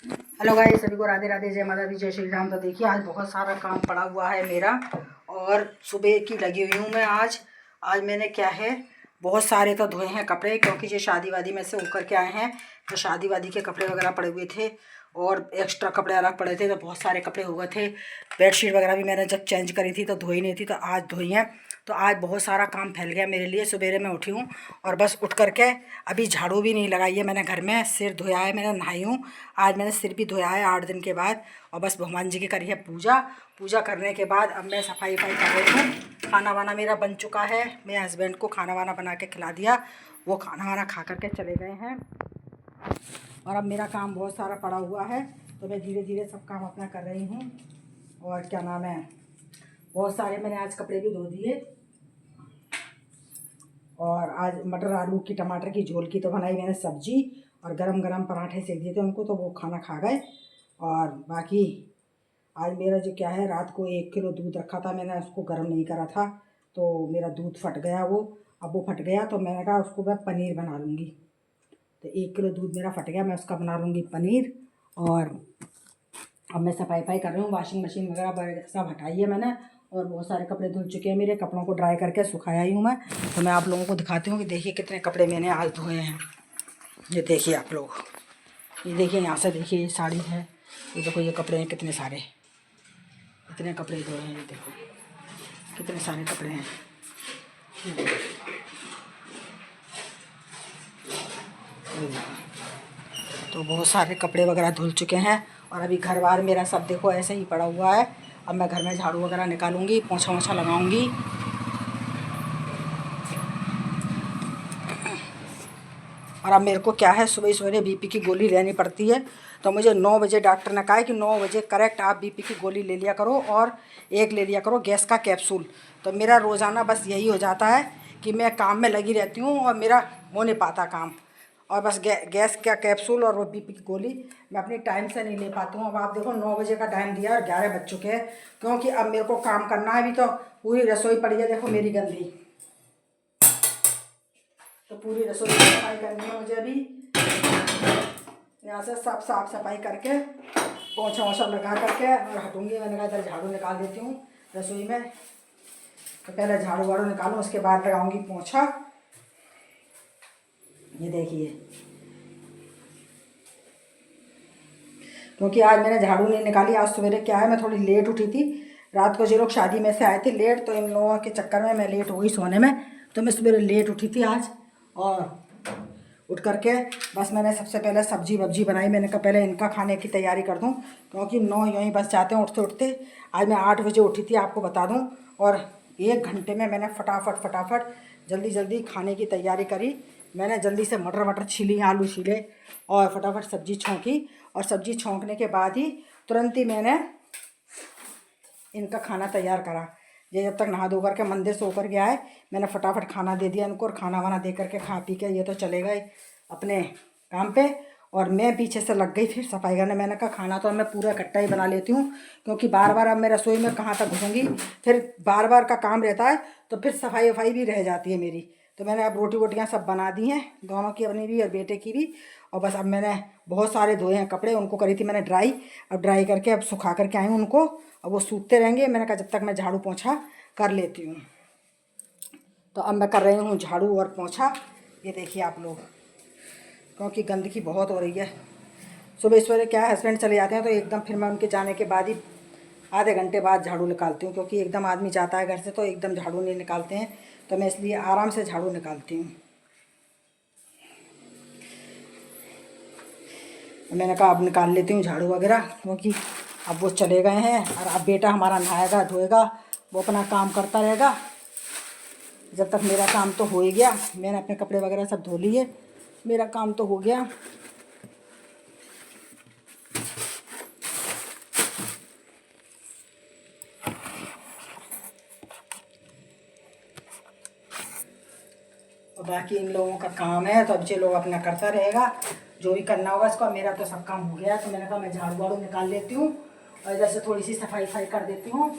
Hello guys, सभी को राधे राधे, जय माता दी, जय श्री राम। तो देखिए आज बहुत सारा काम पड़ा हुआ है मेरा और सुबह की लगी हुई हूँ मैं। आज मैंने क्या है, बहुत सारे तो धोए हैं कपड़े, क्योंकि ये शादी वादी में से होकर के आए हैं तो शादी वादी के कपड़े वगैरह पड़े हुए थे और एक्स्ट्रा कपड़े अलग पड़े थे, तो बहुत सारे कपड़े हो गए थे। बेडशीट वगैरह भी मैंने जब चेंज करी थी तो धोई नहीं थी, तो आज धोई हैं। तो आज बहुत सारा काम फैल गया मेरे लिए। सवेरे मैं उठी हूँ और बस उठ करके अभी झाड़ू भी नहीं लगाई है मैंने घर में, सिर धोया है मैंने, नहाई हूँ। आज मैंने सिर भी धोया है 8 दिन के बाद। और बस भगवान जी की करी है पूजा। पूजा करने के बाद अब मैं सफाई वफाई कर रही हूँ। खाना वाना मेरा बन चुका है, मेरे हस्बैंड को खाना वाना बना के खिला दिया, वो खाना वाना खा करके चले गए हैं। और अब मेरा काम बहुत सारा पड़ा हुआ है, तो मैं धीरे धीरे सब काम अपना कर रही हूँ। और क्या नाम है, बहुत सारे मैंने आज कपड़े भी धो दिए। और आज मटर आलू की टमाटर की झोल की तो बनाई मैंने सब्जी, और गरम गरम पराठे सेक दिए थे उनको, तो वो खाना खा गए। और बाकी आज मेरा जो क्या है, रात को 1 किलो दूध रखा था मैंने, उसको गर्म नहीं करा था तो मेरा दूध फट गया वो। अब वो फट गया तो मैंने कहा उसको मैं पनीर बना लूँगी। तो 1 किलो दूध मेरा फट गया, मैं उसका बना लूँगी पनीर। और अब मैं सफाई वफाई कर रही हूँ, वॉशिंग मशीन वगैरह सब हटाई है मैंने। और बहुत सारे कपड़े धुल चुके हैं मेरे, कपड़ों को ड्राई करके सुखाया ही हूँ मैं। तो मैं आप लोगों को दिखाती हूँ कि देखिए कितने कपड़े मैंने आज धोए हैं। ये देखिए आप लोग, ये देखिए यहाँ से देखिए, ये साड़ी है, ये देखो ये कपड़े हैं कितने सारे, इतने कपड़े धोए हैं। ये देखो कितने सारे कपड़े हैं। ये देखो, तो बहुत सारे कपड़े वगैरह धुल चुके हैं। और अभी घर बार मेरा सब देखो ऐसे ही पड़ा हुआ है। अब मैं घर में झाड़ू वगैरह निकालूंगी, पोंछा वोछा लगाऊंगी। और अब मेरे को क्या है, सुबह सवेरे बीपी की गोली लेनी पड़ती है। तो मुझे 9 बजे डॉक्टर ने कहा है कि 9 बजे करेक्ट आप बीपी की गोली ले लिया करो, और एक ले लिया करो गैस का कैप्सूल। तो मेरा रोज़ाना बस यही हो जाता है कि मैं काम में लगी रहती हूँ और मेरा हो नहीं पाता काम। और बस गैस का कैप्सूल और वो बीपी की गोली मैं अपनी टाइम से नहीं ले पाती हूँ। अब आप देखो 9 बजे का टाइम दिया और 11 बज चुके हैं, क्योंकि अब मेरे को काम करना है। अभी तो पूरी रसोई पड़ी है, देखो मेरी गंदी, तो पूरी रसोई की सफाई करनी है मुझे अभी। यहाँ से सब साफ सफाई करके पोंछा वोछा लगा करके और हटूँगी। मैंने कहा इधर झाड़ू निकाल देती हूँ रसोई में, तो पहले झाड़ू वाड़ू निकालूँ, उसके बाद लगाऊंगी पोंछा। ये देखिए, क्योंकि आज मैंने झाड़ू नहीं निकाली। आज सवेरे क्या है, मैं थोड़ी लेट उठी थी। रात को जो लोग शादी में से आए थे लेट, तो इन लोगों के चक्कर में मैं लेट हो गई सोने में, तो मैं सवेरे लेट उठी थी आज। और उठ करके बस मैंने सबसे पहले सब्जी वब्जी बनाई। मैंने कहा पहले इनका खाने की तैयारी कर दूं, क्योंकि 9 यूँ ही बस जाते हैं उठते उठते। आज मैं 8 बजे उठी थी, आपको बता दूं। और 1 घंटे में मैंने फटाफट जल्दी जल्दी खाने की तैयारी करी। मैंने जल्दी से मटर वटर छीली, आलू छीले और फटाफट सब्जी छौंकी। और सब्जी छौंकने के बाद ही तुरंत ही मैंने इनका खाना तैयार करा। ये जब तक नहा धो करके मंदिर से होकर गया है, मैंने फटाफट खाना दे दिया इनको। और खाना वाना दे करके खा पी के ये तो चले गए अपने काम पे, और मैं पीछे से लग गई फिर सफाई करने। मैंने कहा खाना तो मैं पूरा इकट्ठा ही बना लेती हूँ, क्योंकि बार बार अब मैं रसोई में कहाँ तक घुसूँगी, फिर बार बार का काम रहता है, तो फिर सफाई वफाई भी रह जाती है मेरी। तो मैंने अब रोटी वोटियाँ सब बना दी हैं, दोनों की, अपनी भी और बेटे की भी। और बस अब मैंने बहुत सारे धोए हैं कपड़े, उनको करी थी मैंने ड्राई। अब ड्राई करके अब सुखा करके आई हूँ उनको, अब वो सूखते रहेंगे। मैंने कहा जब तक मैं झाड़ू पोंछा कर लेती हूँ। तो अब मैं कर रही हूँ झाड़ू और पोंछा। ये देखिए आप लोग, क्योंकि गंदगी बहुत हो रही है। सुबह सवेरे क्या है, हस्बैंड चले जाते हैं तो एकदम फिर मैं उनके जाने के बाद ही आधे घंटे बाद झाड़ू निकालती हूँ, क्योंकि एकदम आदमी जाता है घर से तो एकदम झाड़ू नहीं निकालते हैं, तो मैं इसलिए आराम से झाड़ू निकालती हूँ। मैंने कहा अब निकाल लेती हूँ झाड़ू वगैरह, क्योंकि अब वो चले गए हैं और अब बेटा हमारा नहाएगा धोएगा, वो अपना काम करता रहेगा। जब तक मेरा काम तो हो ही गया, मैंने अपने कपड़े वगैरह सब धो लिए, मेरा काम तो हो गया। और बाकी इन लोगों का काम है, तो अब ये लोग अपना करता रहेगा जो भी करना होगा इसको। मेरा तो सब काम हो गया, तो मैंने कहा मैं झाड़ू वाड़ू निकाल लेती हूँ और इधर से थोड़ी सी सफाई वफाई कर देती हूँ।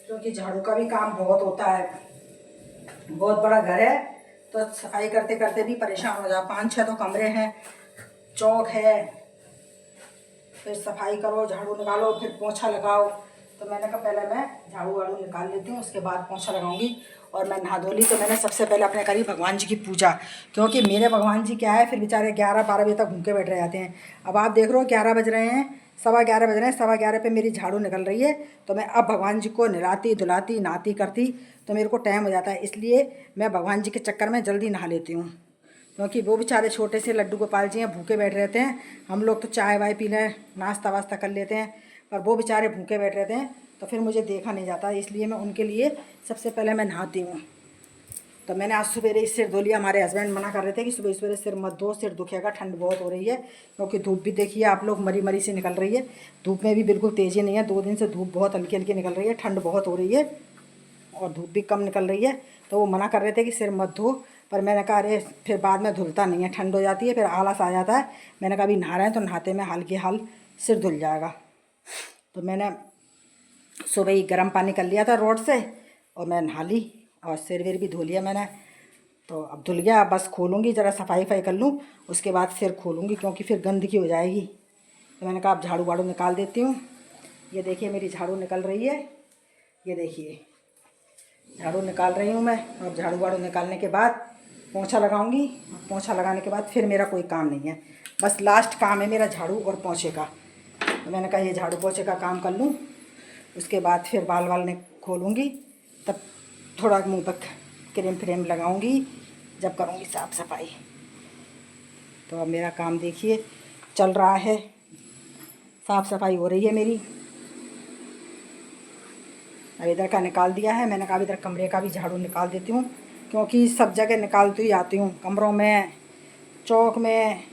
क्योंकि झाड़ू का भी काम बहुत होता है, बहुत बड़ा घर है तो सफाई करते करते भी परेशान हो जाओ। 5-6 तो कमरे हैं, चौक है, फिर सफाई करो, झाड़ू निकालो, फिर पोंछा लगाओ। तो मैंने कहा पहले मैं झाड़ू वाड़ू निकाल लेती हूँ, उसके बाद पोंछा लगाऊंगी। और मैं नहा धो ली तो मैंने सबसे पहले अपने करी भगवान जी की पूजा, क्योंकि मेरे भगवान जी क्या है, फिर बेचारे 11-12 बजे तक भूखे बैठ रहे जाते हैं। अब आप देख रहे हो 11 बज रहे हैं, 11:15 बज रहे हैं, 11:15 पे मेरी झाड़ू निकल रही है। तो मैं अब भगवान जी को नहलाती धुलाती नहाती करती तो मेरे को टाइम हो जाता है, इसलिए मैं भगवान जी के चक्कर में जल्दी नहा लेती हूँ। क्योंकि वो बेचारे छोटे से लड्डू गोपाल जी हैं, भूखे बैठ रहते हैं। हम लोग तो चाय वाय पी लें, नाश्ता वास्ता कर लेते हैं, पर वो बेचारे भूखे बैठ रहते हैं तो फिर मुझे देखा नहीं जाता, इसलिए मैं उनके लिए सबसे पहले मैं नहाती हूँ। तो मैंने आज सवेरे ही सिर धो लिया। हमारे हस्बैंड मना कर रहे थे कि सुबह सवेरे सिर मत धो, सिर दुखेगा, ठंड बहुत हो रही है। क्योंकि धूप भी देखिए आप लोग मरी मरी से निकल रही है, धूप में भी बिल्कुल तेज़ी नहीं है। 2 दिन से धूप बहुत हल्की हल्की निकल रही है, ठंड बहुत हो रही है और धूप भी कम निकल रही है। तो वो मना कर रहे थे कि सिर मत धो, पर मैंने कहा अरे फिर बाद में धुलता नहीं है, ठंड हो जाती है, फिर आलस आ जाता है। मैंने कहा अभी नहा रहे हैं तो नहाते में हाल के हाल सिर धुल जाएगा। तो मैंने सुबह ही गर्म पानी कर लिया था रोड से और मैं नहा ली और सिर विर भी धो लिया मैंने। तो अब धुल गया, बस खोलूँगी, ज़रा सफाई वफाई कर लूँ, उसके बाद फिर खोलूँगी क्योंकि फिर गंदगी हो जाएगी। तो मैंने कहा अब झाड़ू वाड़ू निकाल देती हूँ। ये देखिए मेरी झाड़ू निकल रही है, ये देखिए झाड़ू निकाल रही हूँ मैं। और झाड़ू वाड़ू निकालने के बाद पोंछा लगाऊंगी। पोंछा लगाने के बाद फिर मेरा कोई काम नहीं है, बस लास्ट काम है मेरा झाड़ू और पोंछे का। तो मैंने कहा ये झाड़ू पोंछे का काम कर लूँ, उसके बाद फिर बाल वाल ने खोलूँगी, तब थोड़ा मुँह पर क्रीम फ्रेम लगाऊँगी जब करूँगी साफ़ सफाई। तो अब मेरा काम देखिए चल रहा है, साफ़ सफाई हो रही है मेरी। अब इधर का निकाल दिया है, मैंने कहा इधर कमरे का भी झाड़ू निकाल देती हूँ, क्योंकि सब जगह निकालती ही आती हूँ, कमरों में, चौक में,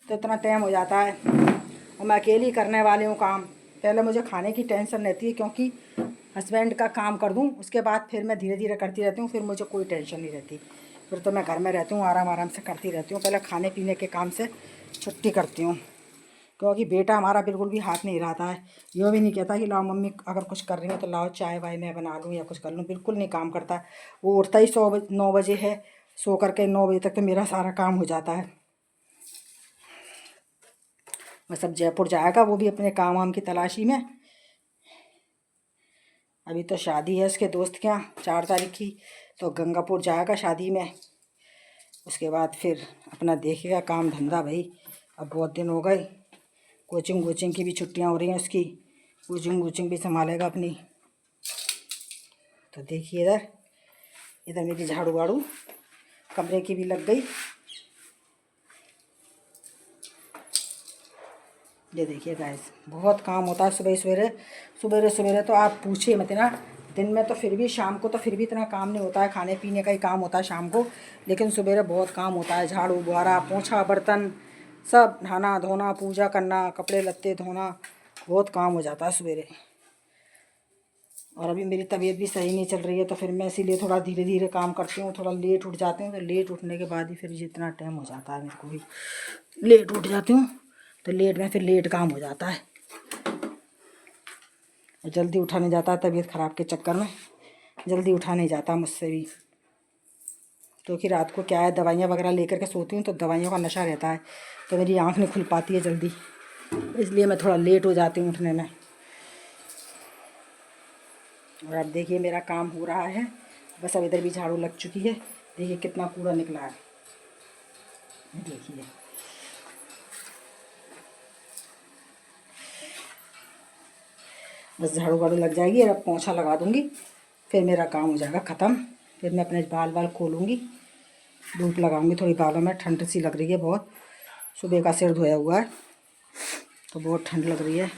तो इतना टाइम हो जाता है और मैं अकेली करने वाली हूँ काम। पहले मुझे खाने की टेंशन रहती है, क्योंकि हस्बैंड का काम कर दूँ उसके बाद फिर मैं धीरे धीरे करती रहती हूँ, फिर मुझे कोई टेंशन नहीं रहती। फिर तो मैं घर में रहती हूँ, आराम आराम से करती रहती हूँ। पहले खाने पीने के काम से छुट्टी करती हूँ, क्योंकि बेटा हमारा बिल्कुल भी हाथ नहीं हिलाता है। यो भी नहीं कहता कि लाओ मम्मी अगर कुछ कर रही हो तो लाओ चाय वाय मैं बना लूँ या कुछ कर लूँ, बिल्कुल नहीं काम करता। वो उठता ही 9 बजे है, सो करके 9 बजे तक तो मेरा सारा काम हो जाता है। बस अब जयपुर जाएगा, वो भी अपने काम वाम की तलाशी में। अभी तो शादी है उसके दोस्त के यहाँ 4 तारीख की, तो गंगापुर जाएगा शादी में। उसके बाद फिर अपना देखेगा काम धंधा भाई। अब बहुत दिन हो गए, कोचिंग वोचिंग की भी छुट्टियां हो रही हैं उसकी, कोचिंग वोचिंग भी संभालेगा अपनी। तो देखिए इधर इधर मेरी झाड़ू वाड़ू कमरे की भी लग गई। ये देखिए गाइस बहुत काम होता है सुबह सवेरे तो आप पूछिए मत ना। दिन में तो फिर भी, शाम को तो फिर भी इतना काम नहीं होता है, खाने पीने का ही काम होता है शाम को, लेकिन सवेरे बहुत काम होता है। झाड़ू बुहारा पोंछा बर्तन सब, नहाना धोना, पूजा करना, कपड़े लत्ते धोना, बहुत काम हो जाता है सवेरे। और अभी मेरी तबीयत भी सही नहीं चल रही है, तो फिर मैं इसीलिए थोड़ा धीरे धीरे काम करती हूँ, थोड़ा लेट उठ जाती हूँ। तो लेट उठने के बाद ही फिर जितना टाइम हो जाता है, मेरे को भी लेट उठ जाती हूँ तो लेट में फिर लेट काम हो जाता है, और जल्दी उठा नहीं जाता। तबीयत ख़राब के चक्कर में जल्दी उठा नहीं जाता मुझसे भी, क्योंकि रात को क्या है दवाइयाँ वगैरह लेकर के सोती हूँ तो दवाइयों का नशा रहता है, तो मेरी आँख नहीं खुल पाती है जल्दी, इसलिए मैं थोड़ा लेट हो जाती हूँ उठने में। और अब देखिए मेरा काम हो रहा है, बस अब इधर भी झाड़ू लग चुकी है। देखिए कितना कूड़ा निकला है, देखिए बस झाड़ू वाड़ू लग जाएगी और अब पोंछा लगा दूँगी, फिर मेरा काम हो जाएगा ख़त्म। फिर मैं अपने बाल खोलूँगी, धूप लगाऊँगी थोड़ी बालों में, ठंड सी लग रही है बहुत, सुबह का सिर धोया हुआ है तो बहुत ठंड लग रही है।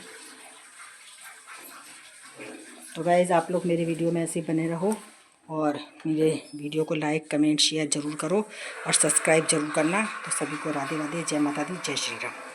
तो गाइज़ आप लोग मेरे वीडियो में ऐसे ही बने रहो और मेरे वीडियो को लाइक कमेंट शेयर ज़रूर करो और सब्सक्राइब ज़रूर करना। तो सभी को राधे राधे, जय माता दी, जय श्री राम।